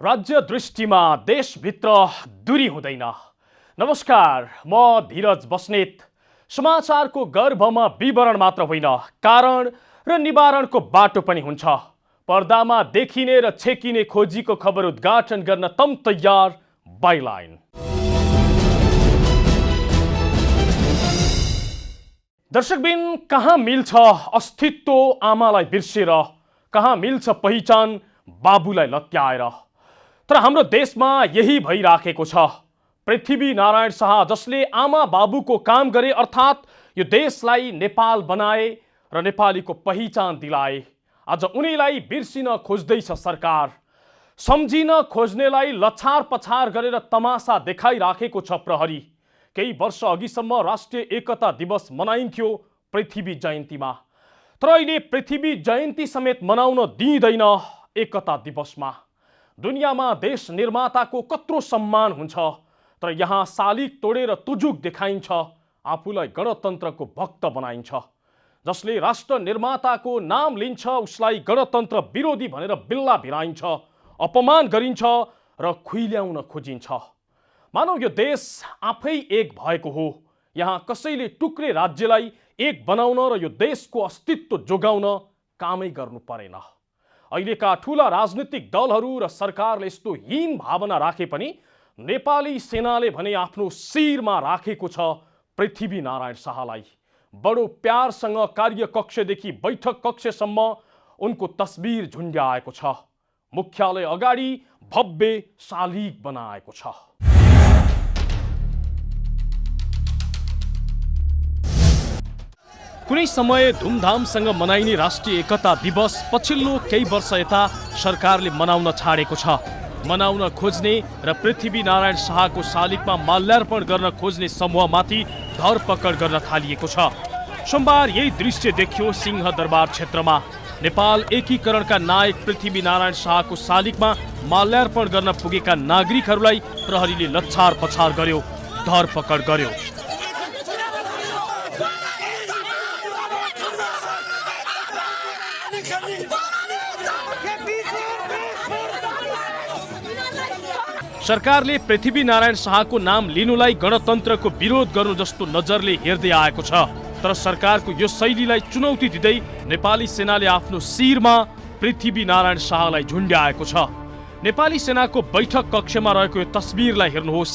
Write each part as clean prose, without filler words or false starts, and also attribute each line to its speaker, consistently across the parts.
Speaker 1: राज्य दृष्टिमा देशभित्र दूरी हुँदैन। नमस्कार, म धीरज बस्नेत। समाचारको गर्भमा विवरण मात्र होइन, कारण र निवारणको बाटो पनि हुन्छ। पर्दामा देखिने र छेकिने खोजीको खबर उद्घाटन गर्न तम तयार बाइलाइन। दर्शकबिन, कहाँ मिल्छ अस्तित्व आमालाई बिर्सेर, कहाँ मिल्छ पहिचान बाबुलाई लत्याएर। तर हाम्रो देशमा यही भइराखेको छ। पृथ्वी नारायण शाह जसले आमा बाबुको काम गरे, अर्थात् यो देशलाई नेपाल बनाए र नेपालीको पहिचान दिलाए, आज उनीलाई बिर्सिन खोज्दैछ सरकार। सम्झिन खोज्नेलाई लछार पछार गरेर तमासा देखाइराखेको छ प्रहरी। केही वर्ष अघिसम्म राष्ट्रिय एकता दिवस मनाइन्थ्यो पृथ्वी जयन्तीमा, तर अहिले पृथ्वी जयन्ती समेत मनाउन दिइँदैन एकता दिवसमा। दुनियाँमा देश निर्माताको कत्रो सम्मान हुन्छ, तर यहाँ शालिग तोडेर तुजुक देखाइन्छ, आफूलाई गणतन्त्रको भक्त बनाइन्छ। जसले राष्ट्र निर्माताको नाम लिन्छ उसलाई गणतन्त्र विरोधी भनेर बिल्ला भिराइन्छ, अपमान गरिन्छ र खुइल्याउन खोजिन्छ। मानौ यो देश आफै एक भएको हो। यहाँ कसैले टुक्रे राज्यलाई एक बनाउन र यो देशको अस्तित्व जोगाउन कामै गर्नु परेन। अहिलेका ठूला राजनीतिक दलहरू र सरकारले यस्तो हीन भावना राखे पनि नेपाली सेनाले भने आफ्नो शिरमा राखेको छ पृथ्वी नारायण शाहलाई। बडो प्यारसँग कार्यकक्षदेखि बैठक कक्षसम्म उनको तस्बिर झुन्ड्याएको छ। मुख्यालय अगाडि भव्य शालिग बनाएको छ। कुनै समय धुमधामसँग मनाइने राष्ट्रिय एकता दिवस पछिल्लो केही वर्ष यता सरकारले मनाउन छाडेको छ। मनाउन खोज्ने र पृथ्वी नारायण शाहको शालिगमा माल्यार्पण गर्न खोज्ने समूहमाथि धरपकड गर्न थालिएको छ। सोमबार यही दृश्य देखियो सिंहदरबार क्षेत्रमा। नेपाल एकीकरणका नायक पृथ्वी नारायण शाहको शालिगमा माल्यार्पण गर्न पुगेका नागरिकहरूलाई प्रहरीले लच्छार पछार गर्यो, धरपकड गर्यो। सरकारले पृथ्वी नारायण शाहको नाम लिनुलाई गणतन्त्रको विरोध गर्नु जस्तो नजरले हेर्दै आएको छ। तर सरकारको यो शैलीलाई चुनौती दिँदै नेपाली सेनाले आफ्नो शिरमा पृथ्वी नारायण शाहलाई झुन्ड्याएको छ। नेपाली सेनाको बैठक कक्षमा रहेको यो तस्बिरलाई हेर्नुहोस्,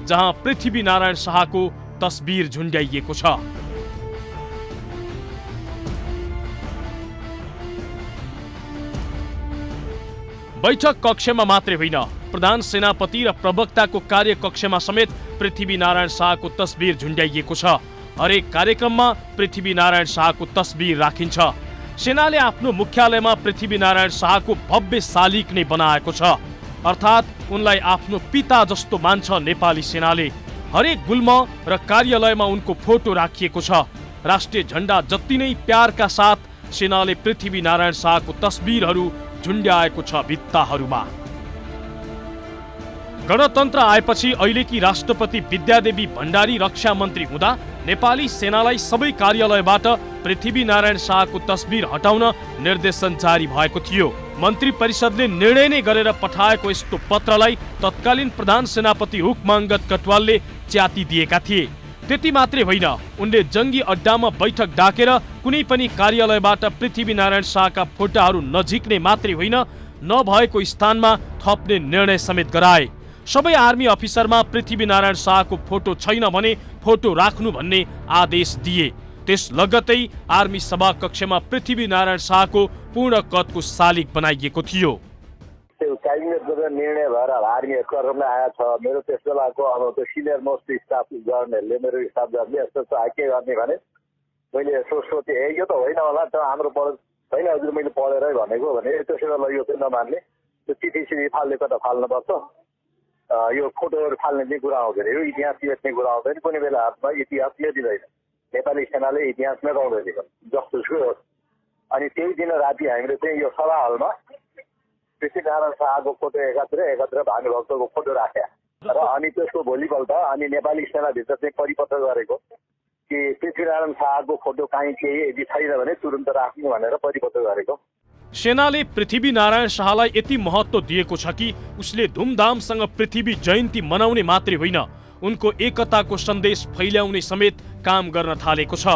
Speaker 1: जहाँ पृथ्वी नारायण शाहको तस्बिर झुन्ड्याइएको छ। बैठक कक्षमा मात्रै होइन, प्रधान सेनापति र प्रवक्ताको कार्यकक्षमा समेत पृथ्वी नारायण शाहको तस्बिर झुन्ड्याइएको छ। हरेक कार्यक्रममा पृथ्वी नारायण शाहको तस्बिर राखिन्छ। सेनाले आफ्नो मुख्यालयमा पृथ्वी नारायण शाहको भव्य शालिग नै बनाएको छ, अर्थात् उनलाई आफ्नो पिता जस्तो मान्छ नेपाली सेनाले। हरेक गुल्म र कार्यालयमा उनको फोटो राखिएको छ। राष्ट्रिय झण्डा जति नै प्यारका साथ सेनाले पृथ्वी नारायण शाहको तस्बिरहरू झुन्ड्याएको छ भित्ताहरूमा। गणतन्त्र आएपछि अहिलेकी राष्ट्रपति विद्यादेवी भण्डारी रक्षा मन्त्री हुँदा नेपाली सेनालाई सबै कार्यालयबाट पृथ्वी नारायण शाहको तस्बिर हटाउन निर्देशन जारी भएको थियो। मन्त्री परिषदले निर्णय नै गरेर पठाएको यस्तो पत्रलाई तत्कालीन प्रधान सेनापति हुकमाङ्गत कटवालले च्याति दिएका थिए। त्यति मात्रै होइन, उनले जङ्गी अड्डामा बैठक डाकेर कुनै पनि कार्यालयबाट पृथ्वी नारायण शाहका फोटाहरू नझिक्ने मात्रै होइन, नभएको स्थानमा थप्ने निर्णय समेत गराए। सबै आर्मी अफिसरमा पृथ्वी नारायण शाहको फोटो छैन भने फोटो राख्नु भन्ने आदेश दिए। त्यस लगत्तै आर्मी सभा कक्षमा पृथ्वी नारायण शाहको पूर्ण कदको शालिग बनाइएको थियो।
Speaker 2: क्याबिनेटको निर्णय भएर आर्मी हेडक्वार्टरमा आएको छ। मेरो त्यस बेलाको अब त्यो सिनियर मोस्ट स्टाफ गर्नेहरूले मेरो स्टाफहरूले यस्तो के गर्ने भने मैले यसो सोचेँ, यो त होइन होला, तर हाम्रो होइन हजुर मैले पढेरै भनेको भने त्यसो बेला यो चाहिँ नमान्ने, त्यो चिठी सिठी फाल्नेको त फाल्नुपर्छ, यो फोटोहरू फाल्ने चाहिँ कुरा आउँदैन, यो इतिहास लेख्ने कुरा आउँदैन, कुनै बेला हातमा इतिहास लेखिँदैन। नेपाली सेनाले इतिहासमै गाउँदैन जस्तो छु। अनि त्यही दिन राति हामीले चाहिँ यो सभा हलमा पृथ्वी नारायण शाहको फोटो एकातिर भानुभक्तको फोटो राख्या र अनि त्यसको भोलिपल्ट अनि नेपाली सेनाभित्र चाहिँ परिपत्र गरेको कि पृथ्वी नारायण शाहको फोटो काहीँ केही यदि छैन भने तुरन्त राख्नु भनेर परिपत्र गरेको।
Speaker 1: सेनाले पृथ्वीनारायण शाहलाई यति महत्त्व दिएको छ कि उसले धुमधामसँग पृथ्वी जयन्ती मनाउने मात्रै होइन, उनको एकताको सन्देश फैल्याउने समेत काम गर्न थालेको छ।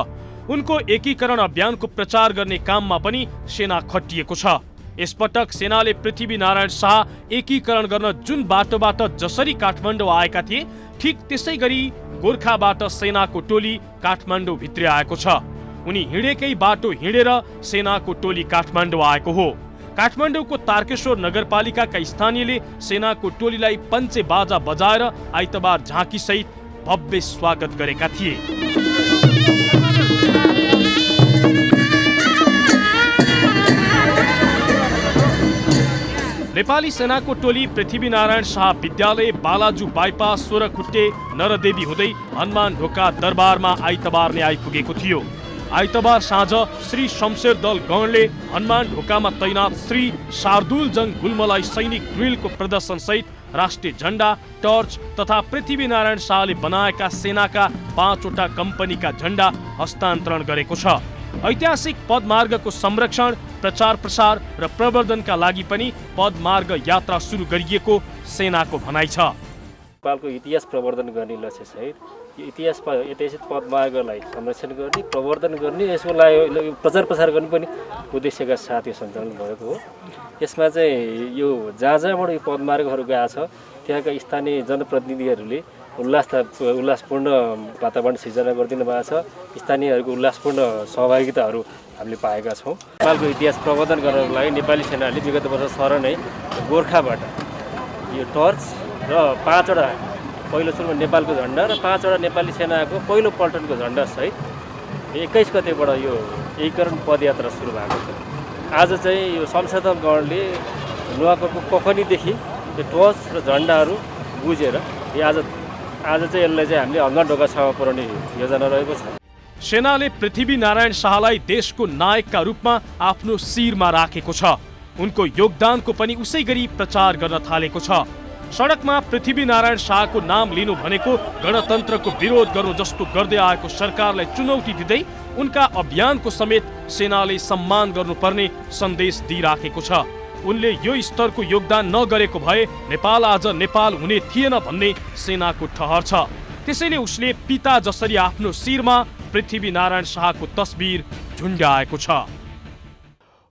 Speaker 1: उनको एकीकरण अभियानको प्रचार गर्ने काममा पनि सेना खटिएको छ। यसपटक सेनाले पृथ्वीनारायण शाह एकीकरण गर्न जुन बाटोबाट जसरी काठमाडौँ आएका थिए, ठिक त्यसै गरी गोर्खाबाट सेनाको टोली काठमाडौँ भित्रै आएको छ। उनी हिँडेकै बाटो हिँडेर सेनाको टोली काठमाडौँ आएको हो। काठमाडौँको तारकेश्वर नगरपालिकाका स्थानीयले सेनाको टोलीलाई पञ्चे बाजा बजाएर आइतबार झाँकी सहित भव्य स्वागत गरेका थिए। नेपाली सेनाको टोली पृथ्वीनारायण शाह विद्यालय, बालाजु बाइपास, सोह्रखुट्टे, नरदेवी हुँदै हनुमान ढोका दरबारमा आइतबार नै आइपुगेको थियो। आइतबार साँझ श्री शमशेर दल गणले हनुमान ढोकामा तैनात श्री शार्दुल जंग गुल्मलाई सैनिक ड्रिलको प्रदर्शनसहित राष्ट्रिय झण्डा, टर्च तथा पृथ्वीनारायण शाहले बनाएका सेनाका 5वटा कम्पनीका झण्डा हस्तान्तरण गरेको छ। ऐतिहासिक पदमार्गको संरक्षण, प्रचार प्रसार र प्रवर्धनका लागि पनि पदमार्ग यात्रा सुरु गरिएको सेनाको भनाइ छ।
Speaker 3: नेपालको इतिहास प्रवर्धन गर्ने लक्ष्य सहित ऐतिहासिक पदमार्गलाई संरक्षण गर्ने, प्रवर्धन गर्ने, यसको लागि प्रचार प्रसार गर्ने पनि उद्देश्यका साथ यो सञ्चालन भएको हो। यसमा चाहिँ यो जहाँ जहाँबाट यो पदमार्गहरू गएको छ त्यहाँका स्थानीय जनप्रतिनिधिहरूले उल्लासपूर्ण वातावरण सिर्जना गरिदिनु भएको छ। स्थानीयहरूको उल्लासपूर्ण सहभागिताहरू हामीले पाएका छौँ। नेपालको इतिहास प्रवर्धन गर्नको लागि नेपाली सेनाले विगत वर्ष सर नै गोर्खाबाट यो टर्च र 5वटा पहिलो सुरुमा नेपालको झन्डा र 5वटा नेपाली सेनाको पहिलो पल्टनको झन्डा सहित 21 गतेबाट यो एकीकरण पदयात्रा सुरु भएको थियो। आज चाहिँ यो शमशेर गणले नुवाकोटको कखनीदेखि यो टर्च र झन्डाहरू बुझेर आज चाहिँ यसलाई चाहिँ हामीले हनुमान ढोकासम्म पुर्याउने योजना रहेको छ।
Speaker 1: सेनाले पृथ्वीनारायण शाहलाई देशको नायकका रूपमा आफ्नो शिरमा राखेको छ। उनको योगदानको पनि उसै गरी प्रचार गर्न थालेको छ। सडकमा पृथ्वीनारायण शाहको नाम लिनु भनेको गणतन्त्रको विरोध गर्नु जस्तो गर्दै आएको सरकारलाई चुनौती दिँदै उनका अभियानको समेत सेनाले सम्मान गर्नुपर्ने सन्देश दिइराखेको छ। उनले यो स्तरको योगदान नगरेको भए नेपाल आज नेपाल हुने थिएन भन्ने सेनाको ठहर छ। त्यसैले उसले पिता जसरी आफ्नो शिरमा पृथ्वीनारायण शाहको तस्बिर झुन्ड्याएको छ।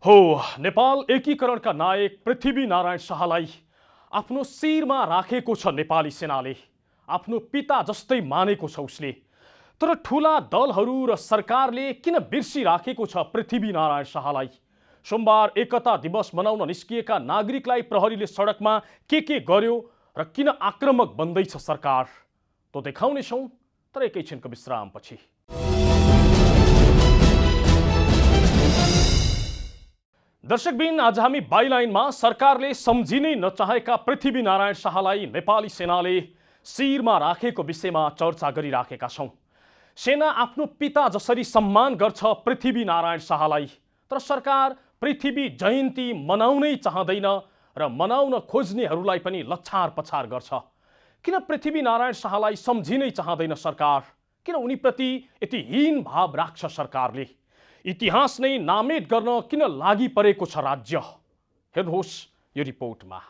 Speaker 1: हो, नेपाल एकीकरणका नायक पृथ्वीनारायण शाहलाई आफ्नो शिरमा राखेको छ नेपाली सेनाले। आफ्नो पिता जस्तै मानेको छ उसले। तर ठुला दलहरू र सरकारले किन बिर्सिराखेको छ पृथ्वीनारायण शाहलाई? सोमबार एकता दिवस मनाउन निस्किएका नागरिकलाई प्रहरीले सडकमा के गर्यो र किन आक्रामक बन्दैछ सरकार, तो देखाउनेछौँ, तर एकैछिनको विश्रामपछि। दर्शकबिन, आज हामी बाइलाइनमा सरकारले सम्झिनै नचाहेका पृथ्वीनारायण शाहलाई नेपाली सेनाले शिरमा राखेको विषयमा चर्चा गरिराखेका छौँ। सेना आफ्नो पिता जसरी सम्मान गर्छ पृथ्वीनारायण शाहलाई, तर सरकार पृथ्वी जयन्ती मनाउनै चाहँदैन र मनाउन खोज्नेहरूलाई पनि लछार पछार गर्छ। किन पृथ्वीनारायण शाहलाई सम्झिनै चाहँदैन सरकार? किन उनीप्रति यति हीन भाव राख्छ सरकारले? इतिहास नै नामेट गर्न किन लागि परेको छ राज्य? हेर्नुहोस् यो रिपोर्टमा।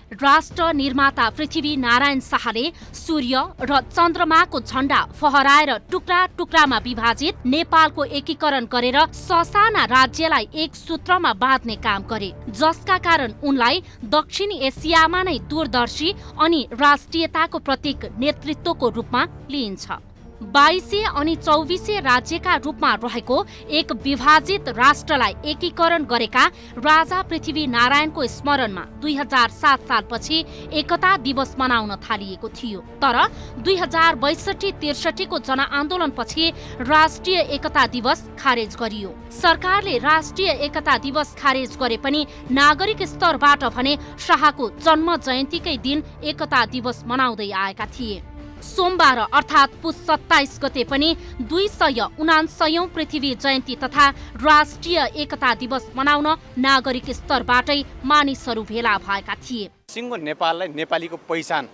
Speaker 4: राष्ट्र निर्माता पृथ्वीनारायण शाहले सूर्य र चन्द्रमाको झण्डा फहराएर टुक्रा टुक्रामा विभाजित नेपालको एकीकरण गरेर ससाना राज्यलाई एक सूत्रमा बाँध्ने काम गरे, जसका कारण उनलाई दक्षिणी एसियामा नै दूरदर्शी अनि राष्ट्रियताको प्रतीक नेतृत्वको रूपमा लिइन्छ। 2200 अनि 2400 राज्यका रूपमा रहेको एक विभाजित राष्ट्रलाई एकीकरण गरेका राजा पृथ्वीनारायणको स्मरणमा 2007 सालपछि एकता दिवस मनाउन थालिएको थियो। तर 2062-63 को जनआन्दोलनपछि राष्ट्रिय एकता दिवस खारेज गरियो। सरकारले राष्ट्रिय एकता दिवस खारेज गरे पनि नागरिक स्तरबाट भने शाहको जन्म जयन्तीकै दिन एकता दिवस मनाउँदै आएका थिए। सोमबार अर्थात् पुस 27 गते पनि 279औं पृथ्वी जयन्ती तथा राष्ट्रिय एकता दिवस मनाउन नागरिक स्तरबाटै मानिसहरू भेला भएका थिए।
Speaker 5: सिङ्गो नेपाललाई नेपालीको पहिचान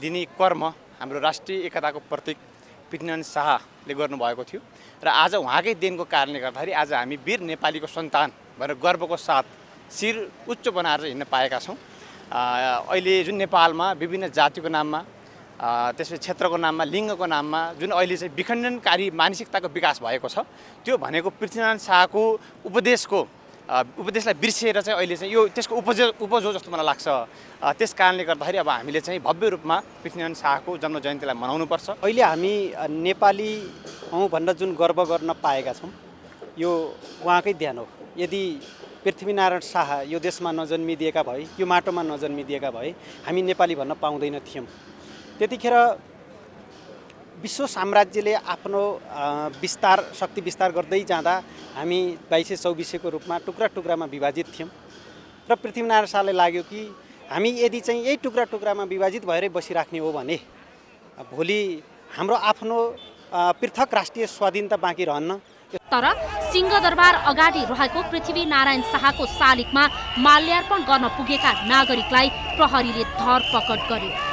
Speaker 5: दिने कर्म हाम्रो राष्ट्रिय एकताको प्रतीक पृथ्वीनारायण शाहले गर्नुभएको थियो र आज उहाँकै देनको कारणले गर्दाखेरि आज हामी वीर नेपालीको सन्तान भनेर गर्वको साथ शिर उच्च बनाएर हिँड्न पाएका छौँ। अहिले जुन नेपालमा विभिन्न जातिको नाममा त्यसपछि क्षेत्रको नाममा लिङ्गको नाममा जुन अहिले चाहिँ विखण्डनकारी मानसिकताको विकास भएको छ त्यो भनेको पृथ्वीनारायण शाहको उपदेशलाई बिर्सिएर चाहिँ अहिले चाहिँ यो त्यसको उपजो जस्तो मलाई लाग्छ। त्यस कारणले गर्दाखेरि अब हामीले चाहिँ भव्य रूपमा पृथ्वीनारायण शाहको जन्म जयन्तीलाई मनाउनुपर्छ।
Speaker 6: अहिले हामी नेपाली हौँ भनेर जुन गर्व गर्न पाएका छौँ यो उहाँकै ध्यान हो। यदि पृथ्वीनारायण शाह यो देशमा नजन्मिदिएका भए, यो माटोमा नजन्मिदिएका भए हामी नेपाली भन्न पाउँदैन थियौँ। त्यतिखेर विश्व साम्राज्यले आफ्नो शक्ति विस्तार गर्दै जाँदा हामी 2200-2400 को रूपमा टुक्रा टुक्रामा विभाजित थियौँ र पृथ्वीनारायण शाहलाई लाग्यो कि हामी यदि चाहिँ यही टुक्रा टुक्रामा विभाजित भएरै बसिराख्ने हो भने भोलि हाम्रो आफ्नो पृथक राष्ट्रिय स्वाधीनता बाँकी रहन्न।
Speaker 4: तर सिंहदरबार अगाडि रहेको पृथ्वीनारायण शाहको शालिगमा माल्यार्पण गर्न पुगेका नागरिकलाई प्रहरीले धरपकड गर्यो।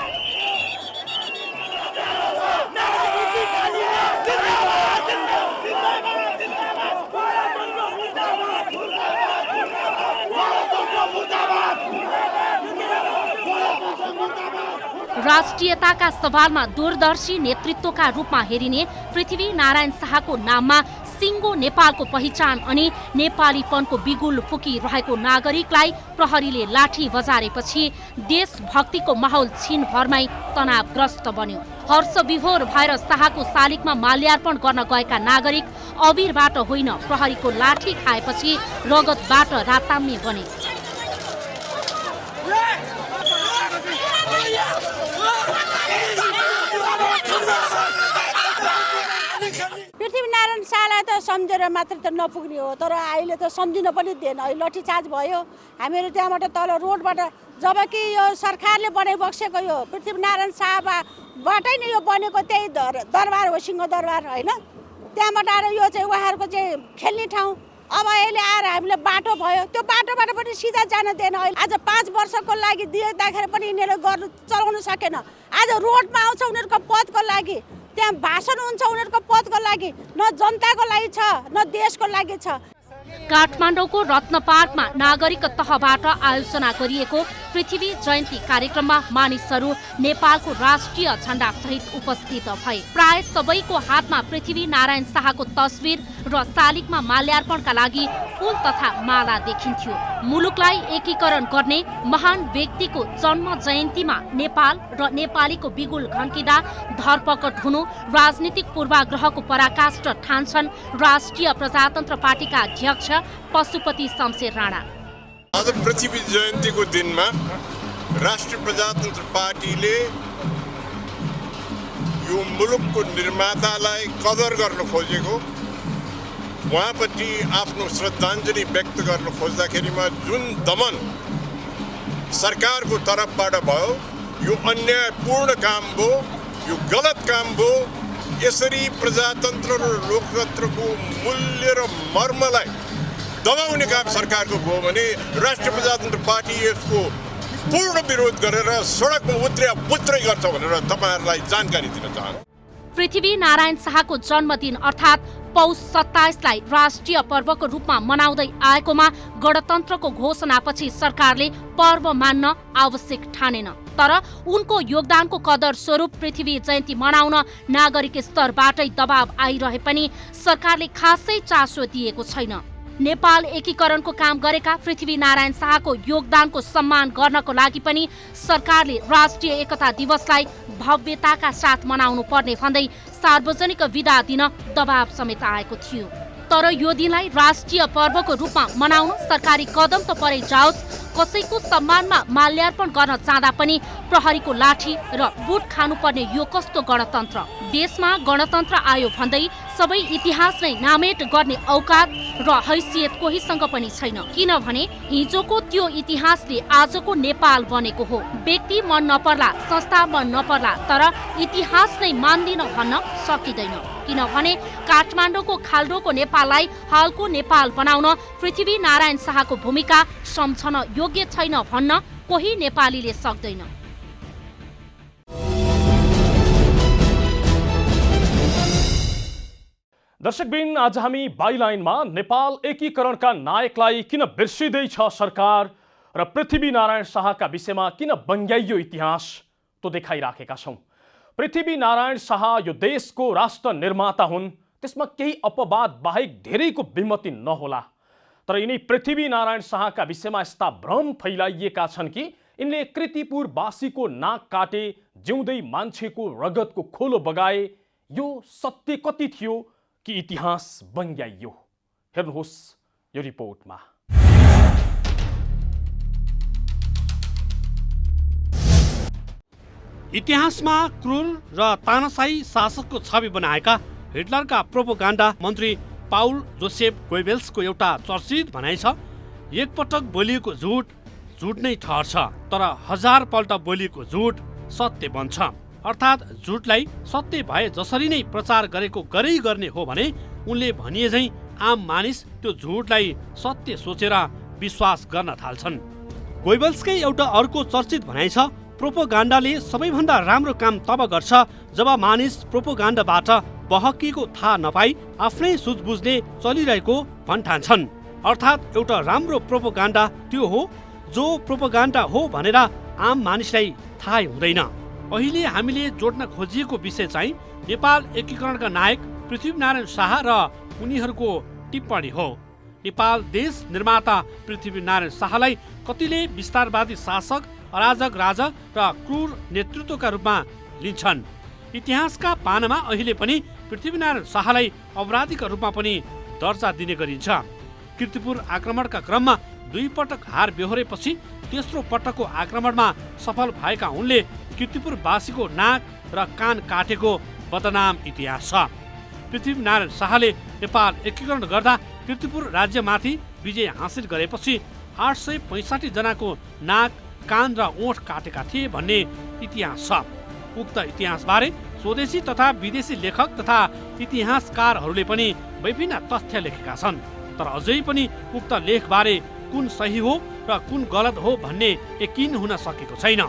Speaker 4: राष्ट्रियताका सवालमा दूरदर्शी नेतृत्वका रूपमा हेरिने पृथ्वीनारायण शाहको नाममा सिङ्गो नेपालको पहिचान अनि नेपालीपनको बिगुल फुकिरहेको नागरिकलाई प्रहरीले लाठी बजारेपछि देशभक्तिको माहौल छिनभरमै तनावग्रस्त बन्यो। हर्षविभोर भएर शाहको शालिगमा माल्यार्पण गर्न गएका नागरिक अबिरबाट होइन प्रहरीको लाठी खाएपछि रगतबाट राताम्य बने।
Speaker 7: पृथ्वीनारायण शाहलाई त सम्झेर मात्र त नपुग्ने हो, तर अहिले त सम्झिन पनि दिएन। अहिले लाठीचार्ज भयो हामीहरू त्यहाँबाट तल रोडबाट, जबकि यो सरकारले बनाइबक्सेको यो पृथ्वीनारायण शाहबाटै नै यो बनेको त्यही दरबार हो, सिंहदरबार होइन। त्यहाँबाट आएर यो चाहिँ उहाँहरूको चाहिँ खेल्ने ठाउँ। अब अहिले आएर हामीलाई बाटो भयो, त्यो बाटोबाट पनि सिधा जान दिएन। आज 5 वर्षको लागि दिँदाखेरि पनि यिनीहरू गर्नु चलाउन सकेन। आज रोडमा आउँछ उनीहरूको पदको लागि, त्यहाँ भाषण हुन्छ उनीहरूको पदको लागि, न जनताको लागि छ न देशको लागि छ।
Speaker 4: काठमाडौँको रत्नपार्कमा नागरिक तहबाट आयोजना गरिएको पृथ्वी जयन्ती कार्यक्रममा मानिसहरू नेपालको राष्ट्रिय झण्डा सहित उपस्थित भए। प्राय सबैको हातमा पृथ्वीनारायण शाहको तस्बिर र शालिगमा माल्यार्पणका लागि फूल तथा माला देखिन्थ्यो। मुलुकलाई एकीकरण गर्ने महान व्यक्तिको जन्म जयन्तीमा नेपाल र नेपालीको बिगुल घन्किँदा धरपकड हुनु राजनीतिक पूर्वाग्रहको पराकाष्ठ ठान्छन् राष्ट्रिय प्रजातन्त्र पार्टीका अध्यक्ष पशुपति शमशेर राणा।
Speaker 8: आज पृथ्वी जयन्तीको दिनमा राष्ट्रिय प्रजातन्त्र पार्टीले यो मुलुकको निर्मातालाई कदर गर्न खोजेको, उहाँप्रति आफ्नो श्रद्धाञ्जली व्यक्त गर्न खोज्दाखेरिमा जुन दमन सरकारको तर्फबाट भयो यो अन्यायपूर्ण काम भयो, यो गलत काम भयो। यसरी प्रजातन्त्र र लोकतन्त्रको मूल्य र मर्मलाई दबाउने काम सरकारको भयो भने राष्ट्रिय प्रजातन्त्र पार्टी यसको पूर्ण विरोध गरेर सडकमा उत्रै गर्छ भनेर तपाईहरुलाई जानकारी दिन चाहन्छु।
Speaker 4: पृथ्वीनारायण शाहको जन्मदिन अर्थात् पौष 27 लाई राष्ट्रिय पर्वको रूपमा मनाउँदै आएकोमा गणतन्त्रको घोषणापछि सरकारले पर्व मान्न आवश्यक ठानेन। तर उनको योगदानको कदर स्वरूप पृथ्वी जयन्ती मनाउन नागरिक स्तरबाटै दबाव आइरहे पनि सरकारले खासै चासो दिएको छैन। नेपाल एकीकरणको काम गरेका पृथ्वीनारायण शाहको योगदानको सम्मान गर्नको लागि पनि सरकारले राष्ट्रिय एकता दिवसलाई भव्यताका साथ मनाउनु पर्ने भन्दै सार्वजनिक विदा दिन दबाव समेत आएको थियो। तर यो दिनलाई राष्ट्रिय पर्वको रूपमा मनाउन सरकारी कदम त परै जाओस्, कसैको सम्मानमा माल्यार्पण गर्न चाहँदा पनि प्रहरीको लाठी र बुट खानुपर्ने यो कस्तो गणतन्त्र? देशमा गणतन्त्र आयो भन्दै सबै इतिहास नै नामेट गर्ने औकात र हैसियत कोहीसँग पनि छैन, किनभने हिजोको त्यो इतिहासले आजको नेपाल बनेको हो। व्यक्ति मन नपर्ला, संस्था मन नपर्ला, तर इतिहास नै मान्दिन भन्न सकिँदैन, किनभने काठमाडौँको खाल्डोको नेपाललाई हालको नेपाल बनाउन पृथ्वीनारायण शाहको भूमिका सम्झन योग्य छैन भन्न कोही नेपालीले सक्दैन।
Speaker 1: दर्शकबिन, आज हामी बाइलाइनमा नेपाल एकीकरणका नायकलाई किन बिर्सिँदैछ सरकार र पृथ्वीनारायण शाहका विषयमा किन बङ्ग्याइयो इतिहास तो देखाइराखेका छौँ। पृथ्वीनारायण शाह यो देशको राष्ट्र निर्माता हुन्, त्यसमा केही अपवाद बाहेक धेरैको विमति नहोला। तर यिनी पृथ्वीनारायण शाहका विषयमा यस्ता भ्रम फैलाइएका छन् कि यिनले कृतिपुरवासीको नाक काटे, जिउँदै मान्छेको रगतको खोलो बगाए। यो सत्य कति थियो कि इतिहास बङ्ग्याइयो? हेर्नुहोस् यो रिपोर्टमा।
Speaker 9: इतिहासमा क्रूर र तानाशाही शासकको छवि बनाएका हिटलरका प्रोपोगान्डा मन्त्री पाउल जोसेफ गोइबेल्सको एउटा चर्चित भनाइ छ, एकपटक बोलिएको झुट झुट नै ठहर्छ, तर 1000 पल्ट बोलिएको झुट सत्य बन्छ। अर्थात् झुटलाई सत्य भए जसरी नै प्रचार गरेको गरै गर्ने हो भने उनले भनिए झैँ आम मानिस त्यो झुटलाई सत्य सोचेर विश्वास गर्न थाल्छन्। गोइबल्सकै एउटा अर्को चर्चित भनाइ छ, प्रोपोगान्डाले सबैभन्दा राम्रो काम तब गर्छ जब मानिस प्रोपोगान्डाबाट बहकिएको थाहा नपाई आफ्नै सुझबुझले चलिरहेको भन्ठान्छन्। अर्थात् एउटा राम्रो प्रोपोगान्डा त्यो हो जो प्रोपोगान्डा हो भनेर आम मानिसलाई थाहै हुँदैन। अहिले हामीले जोड्न खोजिएको विषय चाहिँ नेपाल एकीकरणका नायक पृथ्वीनारायण शाह र उनीहरूको टिप्पणी हो। नेपाल देश निर्माता पृथ्वीनारायण शाहलाई कतिले विस्तारवादी शासक, अराजक राजा र क्रूर नेतृत्वका रूपमा लिन्छन्। इतिहासका पानामा अहिले पनि पृथ्वीनारायण शाहलाई अपराधीका रूपमा पनि दर्जा दिने गरिन्छ। कीर्तिपुर आक्रमणका क्रममा 2 पटक हार बेहोरेपछि तेस्रो पटकको आक्रमणमा सफल भएका उनले कीर्तिपुरवासीको नाक र कान काटेको बदनाम इतिहास छ। पृथ्वीनारायण शाहले नेपाल एकीकरण गर्दा कीर्तिपुर राज्यमाथि विजय हासिल गरेपछि 865 जनाको नाक, कान र ओठ काटेका थिए भन्ने इतिहास छ। उक्त इतिहासबारे स्वदेशी तथा विदेशी लेखक तथा इतिहासकारहरूले पनि विभिन्न तथ्य लेखेका छन्। तर अझै पनि उक्त लेखबारे कुन सही हो र कुन गलत हो भन्ने यकिन हुन सकेको छैन,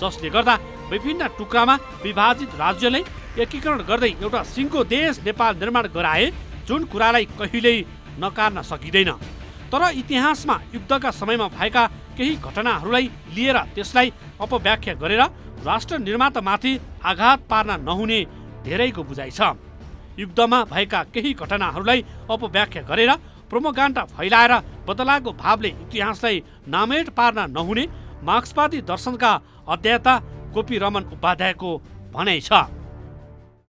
Speaker 9: जसले गर्दा विभिन्न टुक्रामा विभाजित राज्यलाई एकीकरण गर्दै एउटा सिङ्गो देश नेपाल निर्माण गराए, जुन कुरालाई कहिल्यै नकार्न सकिँदैन। तर इतिहासमा युद्धका समयमा भएका केही घटनाहरूलाई लिएर त्यसलाई अपव्याख्या गरेर राष्ट्र निर्मातामाथि आघात पार्न नहुने धेरैको बुझाइ छ। युद्धमा भएका केही घटनाहरूलाई अपव्याख्या गरेर प्रोपोगान्डा फैलाएर बदलाको भावले इतिहासलाई नामेट पार्न नहुने मार्क्सवादी दर्शनका अध्येता गोपी रमन उपाध्यायको भनाइ छ।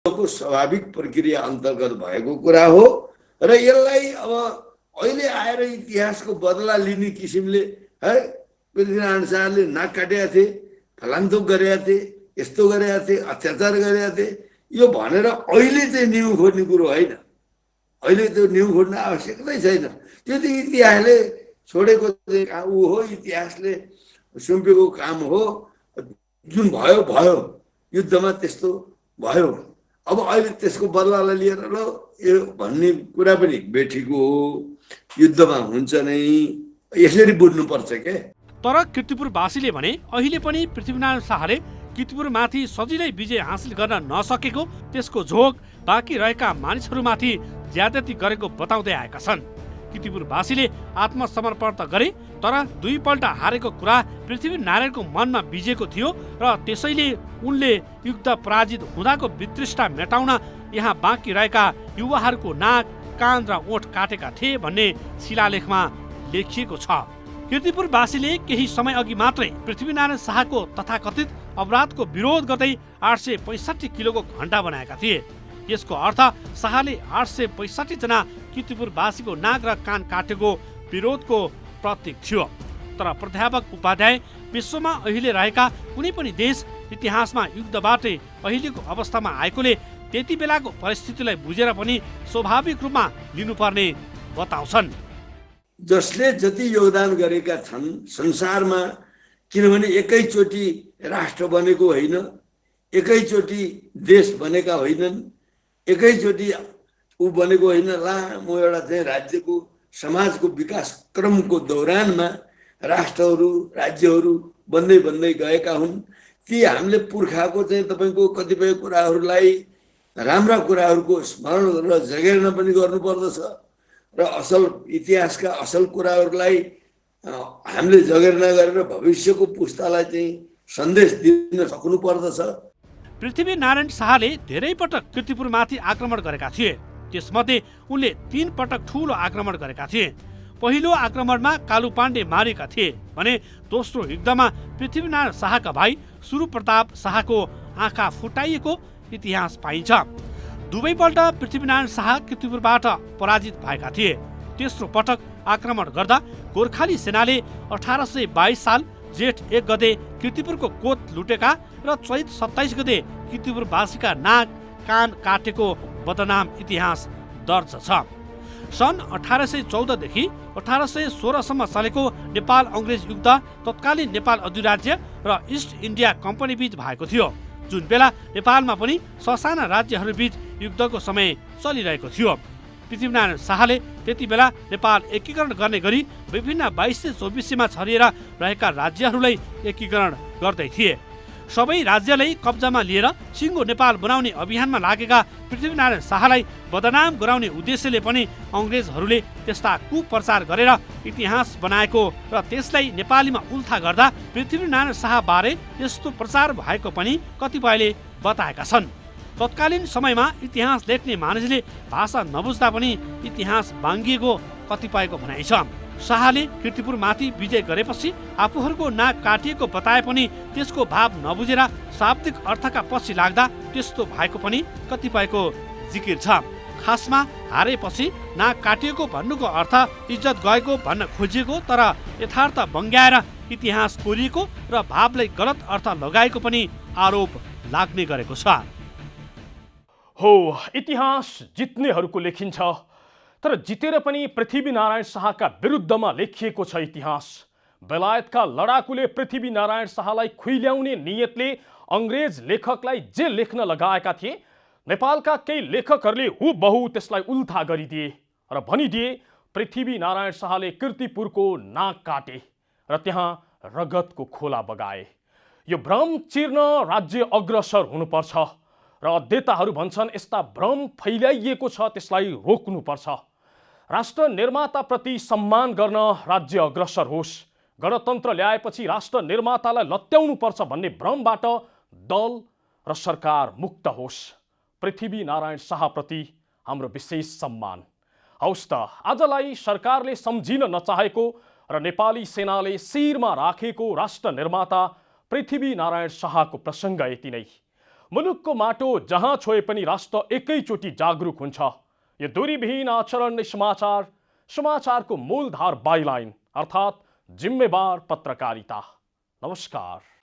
Speaker 10: स्वाभाविक प्रक्रिया अन्तर्गत भएको कुरा हो र यसलाई अब अहिले आएर इतिहासको बदला लिने किसिमले है पृथ्वीनारायण शाहले नाक काटेका थिए, फलान्थोक गरेका थिए, यस्तो गरेका थिए, अत्याचार गरेका थिए, यो भनेर अहिले चाहिँ न्यु खोज्ने कुरो होइन। अहिले त्यो न्यु खोज्न आवश्यकता छैन। त्यो त इतिहासले छोडेको ऊ हो, इतिहासले सुम्पेको काम हो। जुन भयो भयो, युद्धमा त्यस्तो भयो। अब अहिले त्यसको बदलालाई लिएर ल यो भन्ने कुरा पनि बेठीको हो, युद्धमा हुन्छ नै, यसरी बुझ्नुपर्छ के।
Speaker 9: तर कीर्तिपुरवासीले भने अहिले पनि पृथ्वीनारायण शाहले कीर्तिपुरमाथि सजिलै विजय हासिल गर्न नसकेको, त्यसको झोक बाँकी रहेका मानिसहरूमाथि ज्यादती गरेको बताउँदै आएका छन्। कीर्तिपुरवासीले आत्मसमर्पण त गरे, तर 2 पल्ट हारेको कुरा पृथ्वीनारायणको मनमा बिजेको थियो र त्यसैले उनले युद्ध पराजित हुँदाको वितृष्टा मेटाउन यहाँ बाँकी रहेका युवाहरूको नाक, कान र ओठ काटेका थिए भन्ने शिलालेखमा लेखिएको छ। कीर्तिपुरवासीले केही समय अघि मात्रै पृथ्वीनारायण शाहको तथाकथित अपराधको विरोध गर्दै 865 किलोको घण्टा बनाएका थिए। यसको अर्थ शाहले 865 जना कीर्तिपुरवासीको नाक र कान काटेको विरोधको प्रतीक थियो। तर प्राध्यापक उपाध्याय विश्वमा अहिले रहेका कुनै पनि देश इतिहासमा युद्धबाटै अहिलेको अवस्थामा आएकोले त्यति बेलाको परिस्थितिलाई बुझेर पनि स्वाभाविक रूपमा लिनुपर्ने बताउँछन्।
Speaker 10: जसले जति योगदान गरेका छन् संसारमा, किनभने एकैचोटि राष्ट्र बनेको होइन, एकैचोटि देश बनेका होइनन्, एकैचोटि ऊ बनेको होइन, लामो एउटा चाहिँ राज्यको समाजको विकास क्रमको दौरानमा राष्ट्रहरू, राज्यहरू बन्दै गएका हुन्। ती हामीले पुर्खाको चाहिँ तपाईँको कतिपय कुराहरूलाई राम्रा कुराहरूको स्मरण गरेर जगेर्ना पनि गर्नुपर्दछ र असल इतिहासका असल कुराहरूलाई हामीले जगेर्ना गरेर भविष्यको पुस्तालाई चाहिँ सन्देश दिन सक्नु पर्दछ।
Speaker 9: पृथ्वीनारायण शाहले धेरै पटक कीर्तिपुरमाथि आक्रमण गरेका थिए। त्यसमध्ये उनले 3 पटक ठूलो आक्रमण गरेका थिए। पहिलो आक्रमणमा कालु पाण्डे मारेका थिए भने दोस्रो युद्धमा पृथ्वीनारायण शाहका भाइ सुरप्रताप शाहको आँखा फुटाइएको इतिहास पाइन्छ। दुवैपल्ट पृथ्वीनारायण शाह कीर्तिपुरबाट पराजित भएका थिए। तेस्रो पटक आक्रमण गर्दा गोर्खाली सेनाले 1822 साल जेठ 1 गते कीर्तिपुरको कोत लुटेका र चैत 27 गते कीर्तिपुरवासीका नाक कान काटेको बदनाम इतिहास दर्ज छ। सन् 1814 देखि 1816 सम्म चलेको नेपाल अंग्रेज युद्ध तत्कालीन नेपाल अधिराज्य र इस्ट इन्डिया कम्पनी बीच भएको थियो, जुन बेला नेपालमा पनि ससाना राज्यहरूबीच युद्धको समय चलिरहेको थियो। पृथ्वीनारायण शाहले त्यति बेला नेपाल एकीकरण गर्ने गरी विभिन्न 2224मा छरिएर रहेका राज्यहरूलाई एकीकरण गर्दै थिए। सबै राज्यलाई कब्जामा लिएर सिङ्गो नेपाल बनाउने अभियानमा लागेका पृथ्वीनारायण शाहलाई बदनाम गराउने उद्देश्यले पनि अङ्ग्रेजहरूले त्यस्ता कुप्रचार गरेर इतिहास बनाएको र त्यसलाई नेपालीमा उल्था गर्दा पृथ्वीनारायण शाहबारे यस्तो प्रचार भएको पनि कतिपयले बताएका छन्। तत्कालीन समयमा इतिहास लेख्ने मानिसले भाषा नबुझ्दा पनि इतिहास बाङ्गिएको कतिपयको भनाइ छ। शाहले कीर्तिपुरमाथि विजय गरेपछि आफूहरूको नाक काटिएको बताए पनि त्यसको भाव नबुझेर शाब्दिक अर्थका पछि लाग्दा त्यस्तो भएको पनि कतिपयको जिकिर छ। खासमा हारेपछि नाक काटिएको भन्नुको अर्थ इज्जत गएको भन्न खोजिएको, तर यथार्थ बङ्ग्याएर इतिहास कोरिएको र भावलाई गलत अर्थ लगाएको पनि आरोप लाग्ने गरेको छ।
Speaker 1: हो, इतिहास जित्नेहरूको लेखिन्छ, तर जितेर पनि पृथ्वीनारायण शाहका विरुद्धमा लेखिएको छ इतिहास। बेलायतका लडाकुले पृथ्वीनारायण शाहलाई खुइल्याउने नियतले अंग्रेज लेखकलाई जे लेख्न लगाएका थिए, नेपालका केही लेखकहरूले हुबहु त्यसलाई उल्था गरिदिए र भनिदिए पृथ्वीनारायण शाहले कीर्तिपुरको नाक काटे र त्यहाँ रगतको खोला बगाए। यो भ्रम चिर्न राज्य अग्रसर हुनुपर्छ र अध्येताहरू भन्छन् यस्ता भ्रम फैलाइएको छ, त्यसलाई रोक्नुपर्छ। राष्ट्र निर्माताप्रति सम्मान गर्न राज्य अग्रसर होस्, गणतन्त्र ल्याएपछि राष्ट्र निर्मातालाई लत्याउनुपर्छ भन्ने भ्रमबाट दल र सरकार मुक्त होस्। पृथ्वीनारायण शाहप्रति हाम्रो विशेष सम्मान। हौस् त, आजलाई सरकारले सम्झिन नचाहेको र नेपाली सेनाले शिरमा राखेको राष्ट्र निर्माता पृथ्वीनारायण शाहको प्रसङ्ग यति नै। मुलुकको माटो जहाँ छोए पनि राष्ट्र एकैचोटि जागरुक हुन्छ। यो दूरीविहीन आचरण नै समाचार, समाचारको मूलधार बाइलाइन अर्थात् जिम्मेवार पत्रकारिता। नमस्कार।